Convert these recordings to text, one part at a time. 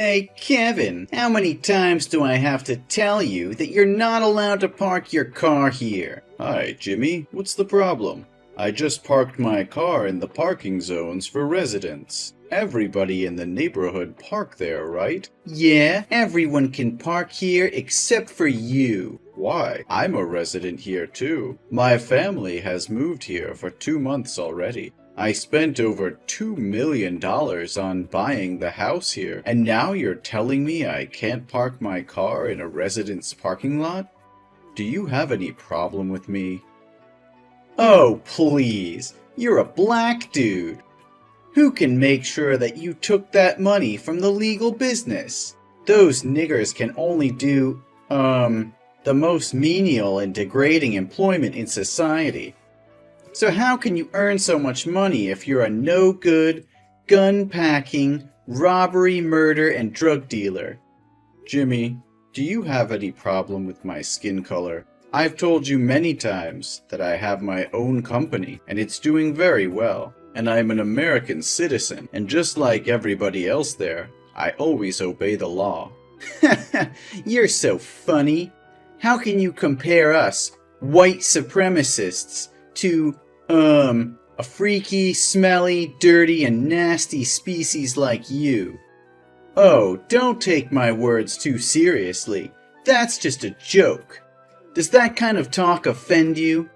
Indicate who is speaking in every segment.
Speaker 1: Hey, Kevin, how many times do I have to tell you that you're not allowed to park your car here?
Speaker 2: Hi, Jimmy. What's the problem? I just parked my car in the parking zones for residents. Everybody in the neighborhood park there, right?
Speaker 1: Yeah, everyone can park here except for you.
Speaker 2: Why? I'm a resident here too. My family has moved here for 2 months already. I spent over $2 million on buying the house here, and now you're telling me I can't park my car in a resident's parking lot? Do you have any problem with me?
Speaker 1: Oh, please. You're a black dude. Who can make sure that you took that money from the legal business? Those niggers can only do, the most menial and degrading employment in society. So how can you earn so much money if you're a no-good, gun-packing, robbery, murder, and drug dealer?
Speaker 2: Jimmy, do you have any problem with my skin color? I've told you many times that I have my own company, and it's doing very well. And I'm an American citizen, and just like everybody else there, I always obey the law.
Speaker 1: You're so funny. How can you compare us, white supremacists, to, a freaky, smelly, dirty, and nasty species like you? Oh, don't take my words too seriously. That's just a joke. Does that kind of talk offend you?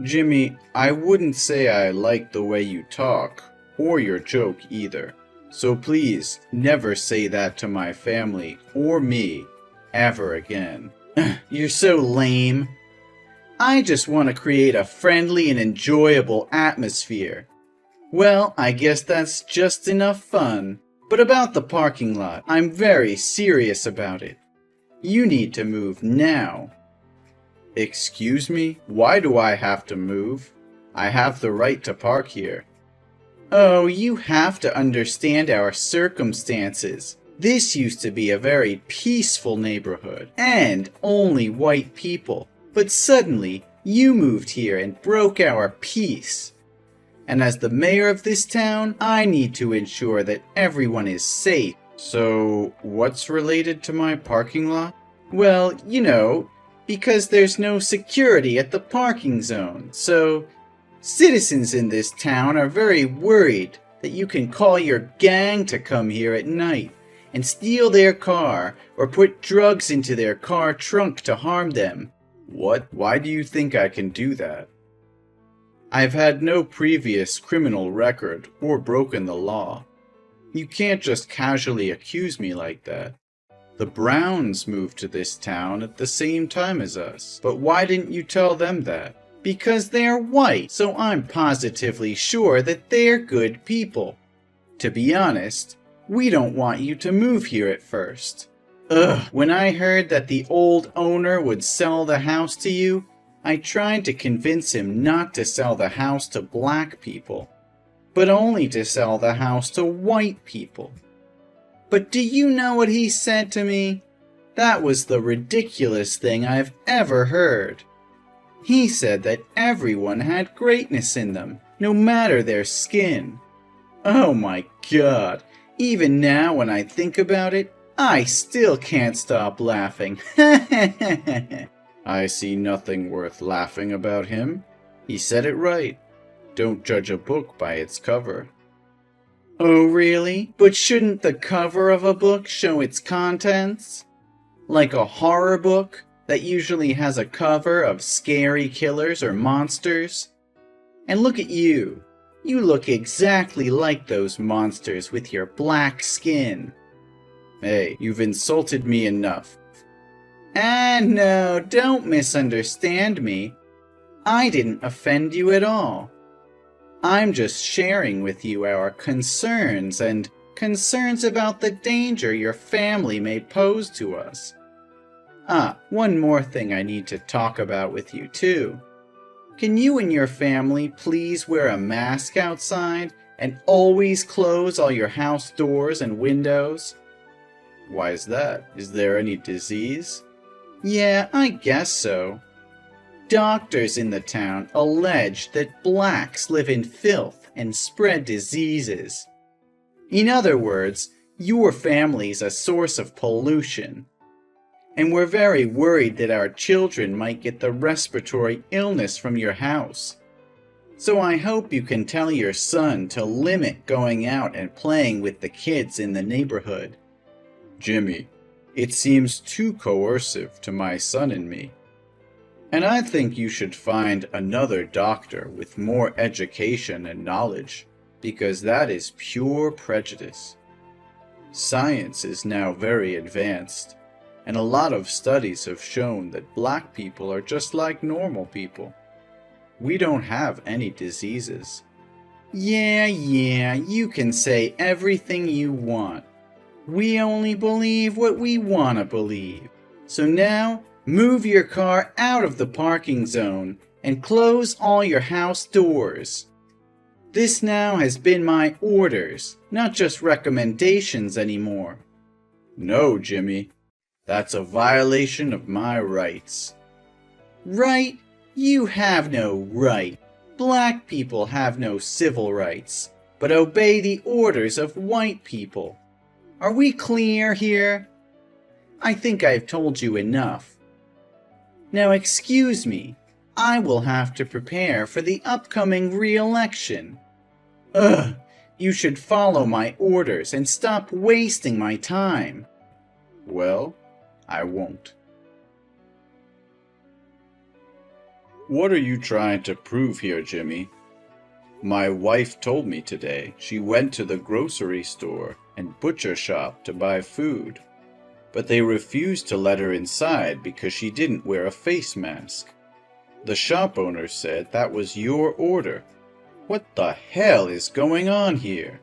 Speaker 2: Jimmy, I wouldn't say I like the way you talk, or your joke either. So please, never say that to my family or me, ever again.
Speaker 1: You're so lame. I just want to create a friendly and enjoyable atmosphere. Well, I guess that's just enough fun. But about the parking lot, I'm very serious about it. You need to move now.
Speaker 2: Excuse me? Why do I have to move? I have the right to park here.
Speaker 1: Oh, you have to understand our circumstances. This used to be a very peaceful neighborhood, and only white people. But suddenly, you moved here and broke our peace. And as the mayor of this town, I need to ensure that everyone is safe.
Speaker 2: So, what's related to my parking lot?
Speaker 1: Well, you know, because there's no security at the parking zone, so citizens in this town are very worried that you can call your gang to come here at night and steal their car or put drugs into their car trunk to harm them.
Speaker 2: What? Why do you think I can do that? I've had no previous criminal record or broken the law. You can't just casually accuse me like that. The Browns moved to this town at the same time as us, but why didn't you tell them that?
Speaker 1: Because they're white, so I'm positively sure that they're good people. To be honest, we don't want you to move here at first. When I heard that the old owner would sell the house to you, I tried to convince him not to sell the house to black people, but only to sell the house to white people. But do you know what he said to me? That was the ridiculous thing I've ever heard. He said that everyone had greatness in them, no matter their skin. Oh my God, even now when I think about it, I still can't stop laughing.
Speaker 2: I see nothing worth laughing about him. He said it right. Don't judge a book by its cover.
Speaker 1: Oh, really? But shouldn't the cover of a book show its contents? Like a horror book that usually has a cover of scary killers or monsters? And look at you. You look exactly like those monsters with your black skin.
Speaker 2: Hey, you've insulted me enough.
Speaker 1: And no, don't misunderstand me. I didn't offend you at all. I'm just sharing with you our concerns and concerns about the danger your family may pose to us. One more thing I need to talk about with you too. Can you and your family please wear a mask outside and always close all your house doors and windows?
Speaker 2: Why is that? Is there any disease?
Speaker 1: Yeah, I guess so. Doctors in the town allege that blacks live in filth and spread diseases. In other words, Your family's a source of pollution. And we're very worried that our children might get the respiratory illness from your house. So I hope you can tell your son to limit going out and playing with the kids in the neighborhood.
Speaker 2: Jimmy, it seems too coercive to my son and me. And I think you should find another doctor with more education and knowledge, because that is pure prejudice. Science is now very advanced, and a lot of studies have shown that black people are just like normal people. We don't have any diseases.
Speaker 1: Yeah, you can say everything you want. We only believe what we want to believe. So now, move your car out of the parking zone and close all your house doors. This now has been my orders, not just recommendations anymore.
Speaker 2: No, Jimmy. That's a violation of my rights.
Speaker 1: Right? You have no right. Black people have no civil rights, but obey the orders of white people. Are we clear here? I think I've told you enough. Now excuse me, I will have to prepare for the upcoming re-election. Ugh, you should follow my orders and stop wasting my time.
Speaker 2: Well, I won't. What are you trying to prove here, Jimmy? My wife told me today she went to the grocery store and butcher shop to buy food, but they refused to let her inside because she didn't wear a face mask. The shop owner said that was your order. What the hell is going on here?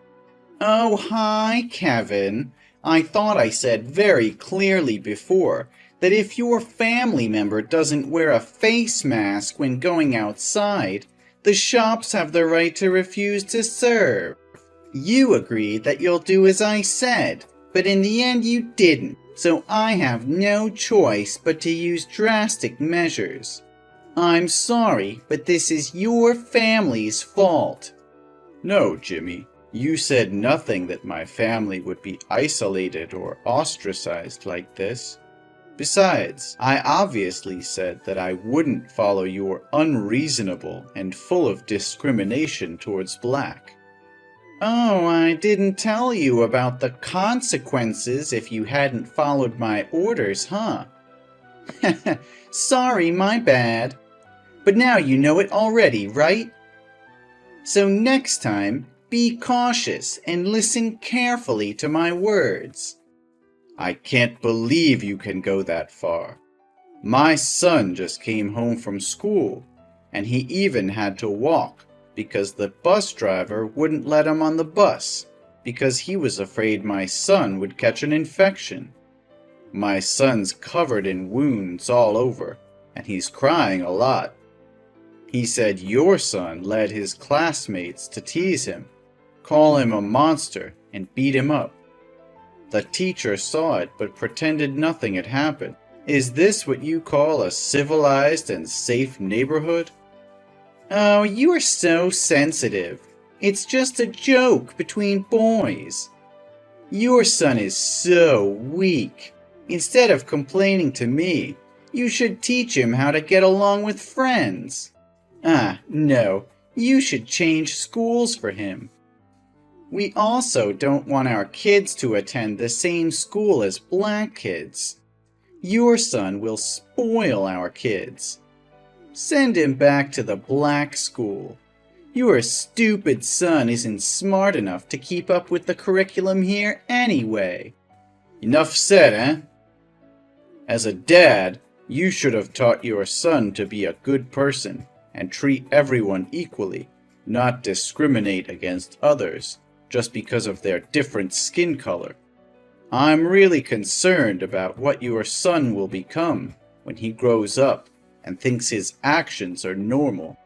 Speaker 1: Oh, hi, Kevin. I thought I said very clearly before that if your family member doesn't wear a face mask when going outside, the shops have the right to refuse to serve. You agreed that you'll do as I said, but in the end you didn't, so I have no choice but to use drastic measures. I'm sorry, but this is your family's fault.
Speaker 2: No, Jimmy. You said nothing that my family would be isolated or ostracized like this. Besides, I obviously said that I wouldn't follow your unreasonable and full of discrimination towards black.
Speaker 1: Oh, I didn't tell you about the consequences if you hadn't followed my orders, huh? Sorry, my bad. But now you know it already, right? So next time, be cautious and listen carefully to my words.
Speaker 2: I can't believe you can go that far. My son just came home from school, and he even had to walk because the bus driver wouldn't let him on the bus because he was afraid my son would catch an infection. My son's covered in wounds all over, and he's crying a lot. He said your son led his classmates to tease him, call him a monster, and beat him up. The teacher saw it but pretended nothing had happened. Is this what you call a civilized and safe neighborhood?
Speaker 1: Oh, you are so sensitive. It's just a joke between boys. Your son is so weak. Instead of complaining to me, you should teach him how to get along with friends. No, you should change schools for him. We also don't want our kids to attend the same school as black kids. Your son will spoil our kids. Send him back to the black school. Your stupid son isn't smart enough to keep up with the curriculum here anyway.
Speaker 2: Enough said, eh? As a dad, you should have taught your son to be a good person and treat everyone equally, not discriminate against others just because of their different skin color. I'm really concerned about what your son will become when he grows up and thinks his actions are normal.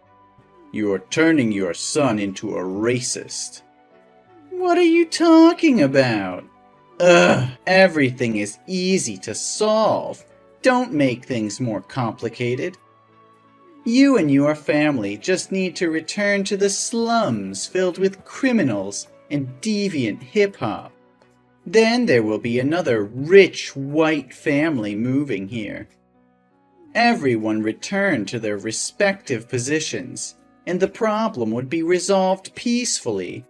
Speaker 2: You are turning your son into a racist.
Speaker 1: What are you talking about? Everything is easy to solve. Don't make things more complicated. You and your family just need to return to the slums filled with criminals and deviant hip-hop. Then there will be another rich white family moving here. Everyone returned to their respective positions, and the problem would be resolved peacefully.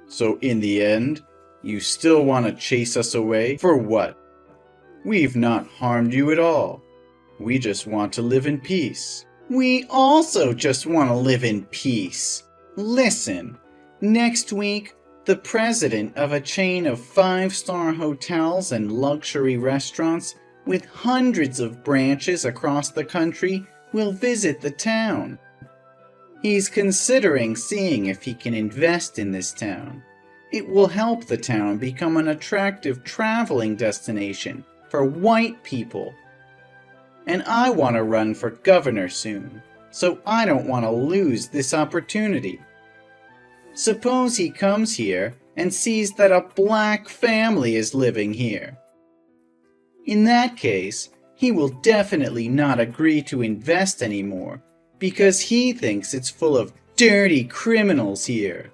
Speaker 2: So in the end, you still want to chase us away? For what? We've not harmed you at all. We just want to live in peace.
Speaker 1: We also just want to live in peace. Listen, next week, the president of a chain of 5-star hotels and luxury restaurants with hundreds of branches across the country will visit the town. He's considering seeing if he can invest in this town. It will help the town become an attractive traveling destination for white people. And I want to run for governor soon, so I don't want to lose this opportunity. Suppose he comes here and sees that a black family is living here. In that case, he will definitely not agree to invest anymore because he thinks it's full of dirty criminals here.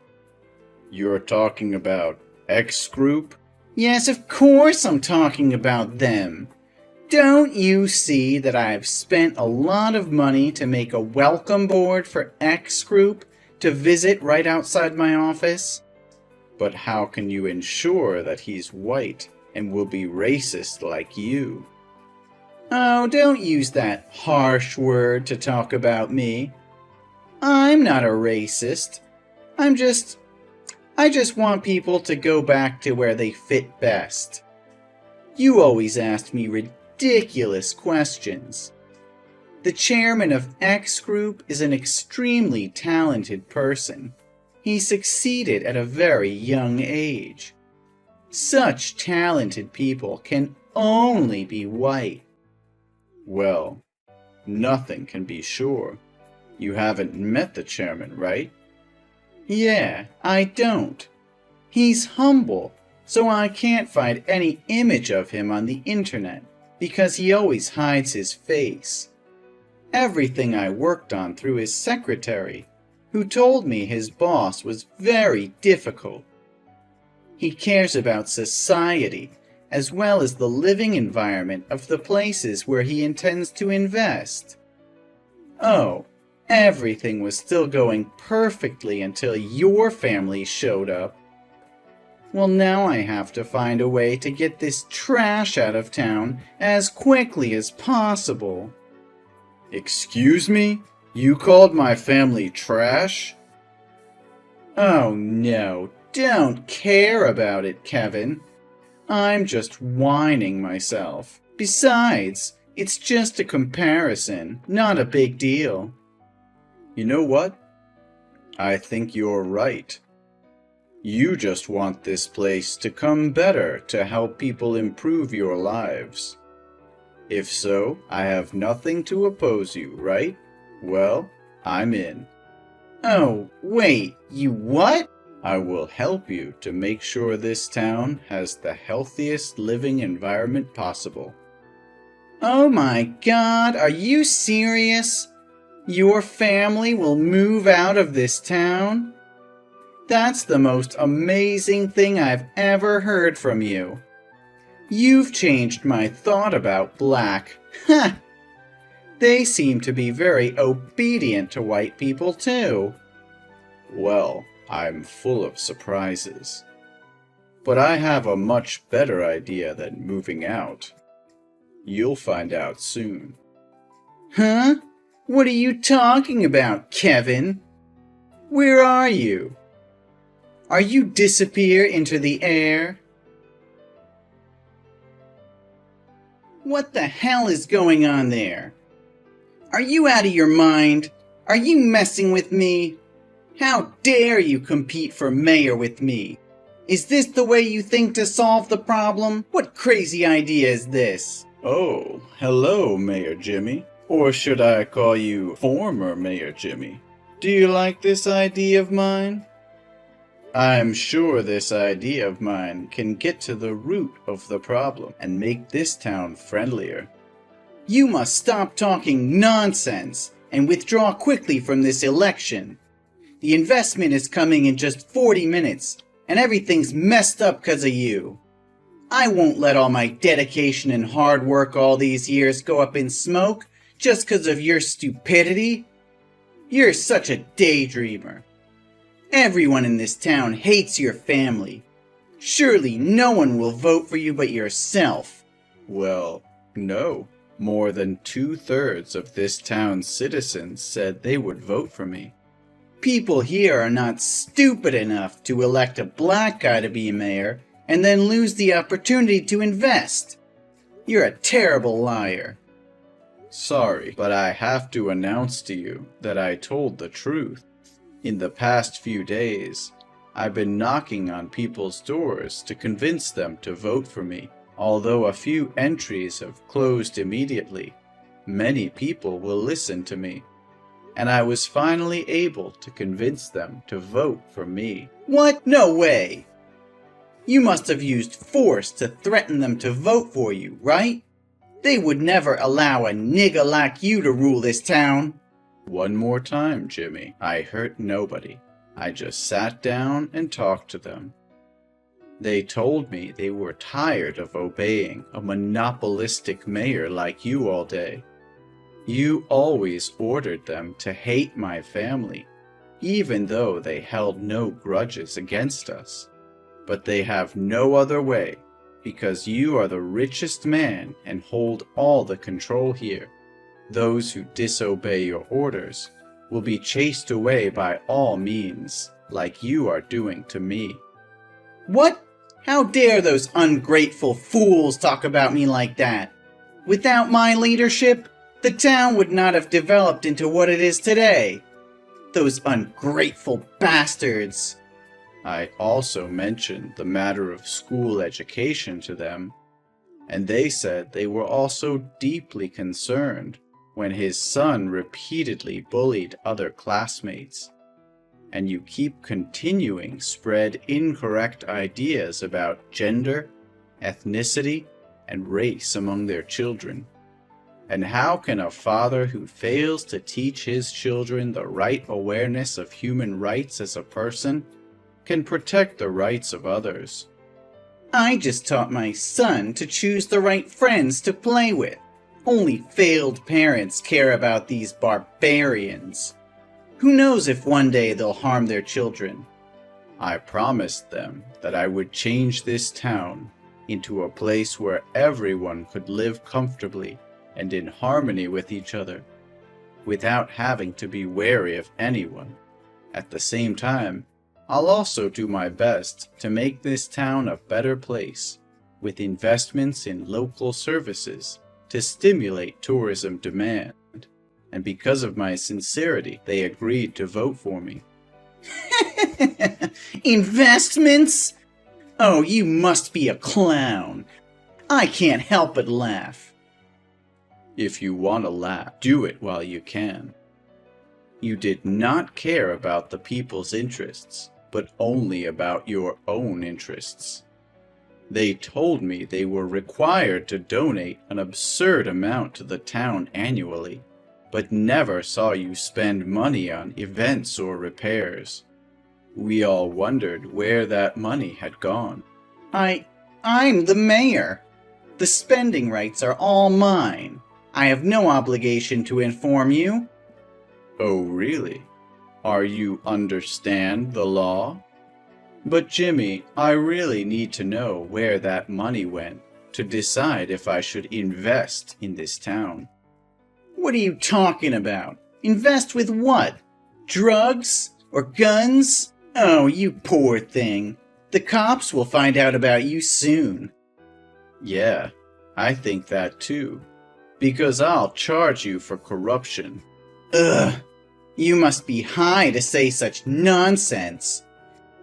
Speaker 2: You're talking about X Group?
Speaker 1: Yes, of course I'm talking about them. Don't you see that I've spent a lot of money to make a welcome board for X Group to visit right outside my office?
Speaker 2: But how can you ensure that he's white and will be racist like you?
Speaker 1: Oh, don't use that harsh word to talk about me. I'm not a racist. I just want people to go back to where they fit best. You always ask me ridiculous questions. The chairman of X Group is an extremely talented person. He succeeded at a very young age. Such talented people can only be white.
Speaker 2: Well, nothing can be sure. You haven't met the chairman, right?
Speaker 1: Yeah, I don't. He's humble, so I can't find any image of him on the internet because he always hides his face. Everything I worked on through his secretary, who told me his boss was very difficult. He cares about society as well as the living environment of the places where he intends to invest. Oh, everything was still going perfectly until your family showed up. Well, now I have to find a way to get this trash out of town as quickly as possible.
Speaker 2: Excuse me? You called my family trash?
Speaker 1: Oh no, don't care about it, Kevin. I'm just whining myself. Besides, it's just a comparison, not a big deal.
Speaker 2: You know what? I think you're right. You just want this place to come better to help people improve your lives. If so, I have nothing to oppose you, right? Well, I'm in.
Speaker 1: Oh, wait, you what?
Speaker 2: I will help you to make sure this town has the healthiest living environment possible.
Speaker 1: Oh my God, are you serious? Your family will move out of this town? That's the most amazing thing I've ever heard from you. You've changed my thought about black. Ha! They seem to be very obedient to white people too.
Speaker 2: Well, I'm full of surprises. But I have a much better idea than moving out. You'll find out soon.
Speaker 1: Huh? What are you talking about, Kevin? Where are you? Are you disappear into the air? What the hell is going on there? Are you out of your mind? Are you messing with me? How dare you compete for mayor with me? Is this the way you think to solve the problem? What crazy idea is this?
Speaker 2: Oh, hello, Mayor Jimmy. Or should I call you former Mayor Jimmy? Do you like this idea of mine? I'm sure this idea of mine can get to the root of the problem and make this town friendlier.
Speaker 1: You must stop talking nonsense and withdraw quickly from this election. The investment is coming in just 40 minutes, and everything's messed up 'cause of you. I won't let all my dedication and hard work all these years go up in smoke just 'cause of your stupidity. You're such a daydreamer. Everyone in this town hates your family. Surely no one will vote for you but yourself.
Speaker 2: Well, no. More than 2/3 of this town's citizens said they would vote for me.
Speaker 1: People here are not stupid enough to elect a black guy to be mayor and then lose the opportunity to invest. You're a terrible liar.
Speaker 2: Sorry, but I have to announce to you that I told the truth. In the past few days, I've been knocking on people's doors to convince them to vote for me. Although a few entries have closed immediately, many people will listen to me, and I was finally able to convince them to vote for me.
Speaker 1: What? No way! You must have used force to threaten them to vote for you, right? They would never allow a nigger like you to rule this town.
Speaker 2: One more time, Jimmy. I hurt nobody. I just sat down and talked to them. They told me they were tired of obeying a monopolistic mayor like you all day. You always ordered them to hate my family, even though they held no grudges against us. But they have no other way, because you are the richest man and hold all the control here. Those who disobey your orders will be chased away by all means, like you are doing to me.
Speaker 1: What? How dare those ungrateful fools talk about me like that? Without my leadership, the town would not have developed into what it is today. Those ungrateful bastards.
Speaker 2: I also mentioned the matter of school education to them, and they said they were also deeply concerned when his son repeatedly bullied other classmates. And you keep continuing spread incorrect ideas about gender, ethnicity, and race among their children. And how can a father who fails to teach his children the right awareness of human rights as a person can protect the rights of others?
Speaker 1: I just taught my son to choose the right friends to play with. Only failed parents care about these barbarians. Who knows if one day they'll harm their children?
Speaker 2: I promised them that I would change this town into a place where everyone could live comfortably and in harmony with each other, without having to be wary of anyone. At the same time, I'll also do my best to make this town a better place, with investments in local services to stimulate tourism demand. And because of my sincerity, they agreed to vote for me.
Speaker 1: Investments? Oh, you must be a clown. I can't help but laugh.
Speaker 2: If you want to laugh, do it while you can. You did not care about the people's interests, but only about your own interests. They told me they were required to donate an absurd amount to the town annually, but never saw you spend money on events or repairs. We all wondered where that money had gone.
Speaker 1: I'm the mayor. The spending rights are all mine. I have no obligation to inform you.
Speaker 2: Oh, really? Are you understand the law? But Jimmy, I really need to know where that money went to decide if I should invest in this town.
Speaker 1: What are you talking about? Invest with what? Drugs? Or guns? Oh, you poor thing. The cops will find out about you soon.
Speaker 2: Yeah, I think that too. Because I'll charge you for corruption.
Speaker 1: Ugh, you must be high to say such nonsense.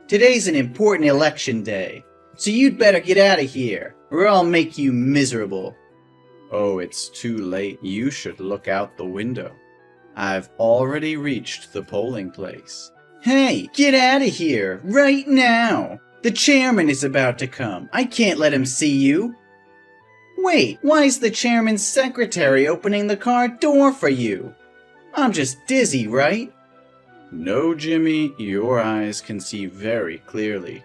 Speaker 1: Today's an important election day, so you'd better get out of here, or I'll make you miserable.
Speaker 2: Oh, it's too late. You should look out the window. I've already reached the polling place.
Speaker 1: Hey, get out of here, right now! The chairman is about to come. I can't let him see you. Wait, why's the chairman's secretary opening the car door for you? I'm just dizzy, right?
Speaker 2: No, Jimmy, your eyes can see very clearly.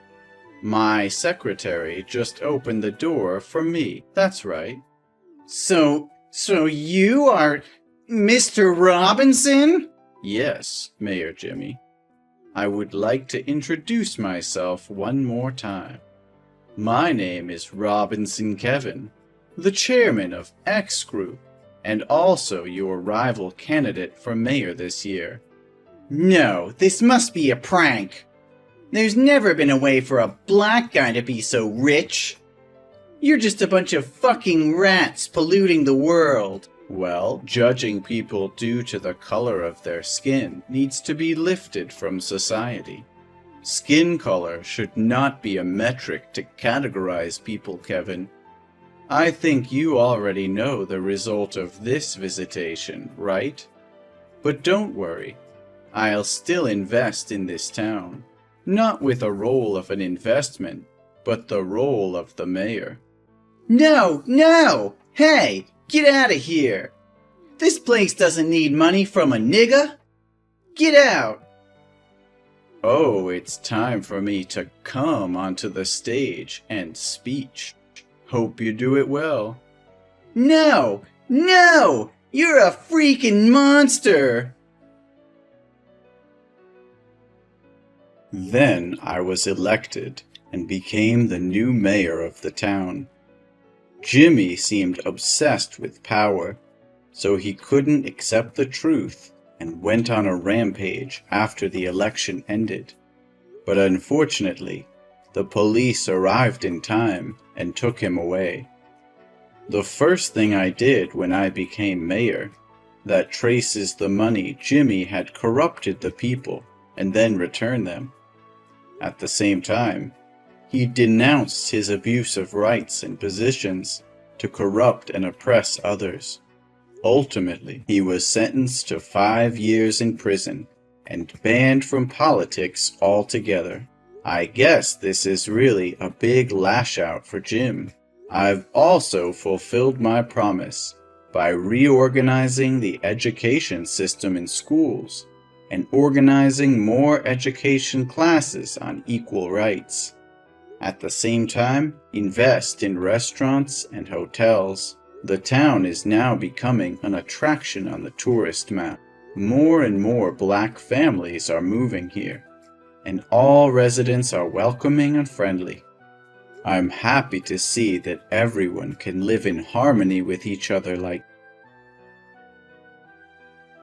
Speaker 2: My secretary just opened the door for me. That's right.
Speaker 1: So you are Mr. Robinson?
Speaker 2: Yes, Mayor Jimmy. I would like to introduce myself one more time. My name is Robinson Kevin, the chairman of X Group, and also your rival candidate for mayor this year.
Speaker 1: No, this must be a prank. There's never been a way for a black guy to be so rich. You're just a bunch of fucking rats polluting the world.
Speaker 2: Well, judging people due to the color of their skin needs to be lifted from society. Skin color should not be a metric to categorize people, Kevin. I think you already know the result of this visitation, right? But don't worry, I'll still invest in this town. Not with a role of an investment, but the role of the mayor.
Speaker 1: No! Hey, get out of here! This place doesn't need money from a nigga! Get out!
Speaker 2: Oh, it's time for me to come onto the stage and speech. Hope you do it well.
Speaker 1: No! You're a freaking monster!
Speaker 2: Then I was elected and became the new mayor of the town. Jimmy seemed obsessed with power, so he couldn't accept the truth and went on a rampage after the election ended. But unfortunately, the police arrived in time and took him away. The first thing I did when I became mayor, that traces the money Jimmy had corrupted the people and then returned them. At the same time, he denounced his abuse of rights and positions to corrupt and oppress others. Ultimately, he was sentenced to 5 years in prison and banned from politics altogether. I guess this is really a big lash out for Jim. I've also fulfilled my promise by reorganizing the education system in schools and organizing more education classes on equal rights. At the same time, invest in restaurants and hotels. The town is now becoming an attraction on the tourist map. More and more black families are moving here, and all residents are welcoming and friendly. I'm happy to see that everyone can live in harmony with each other like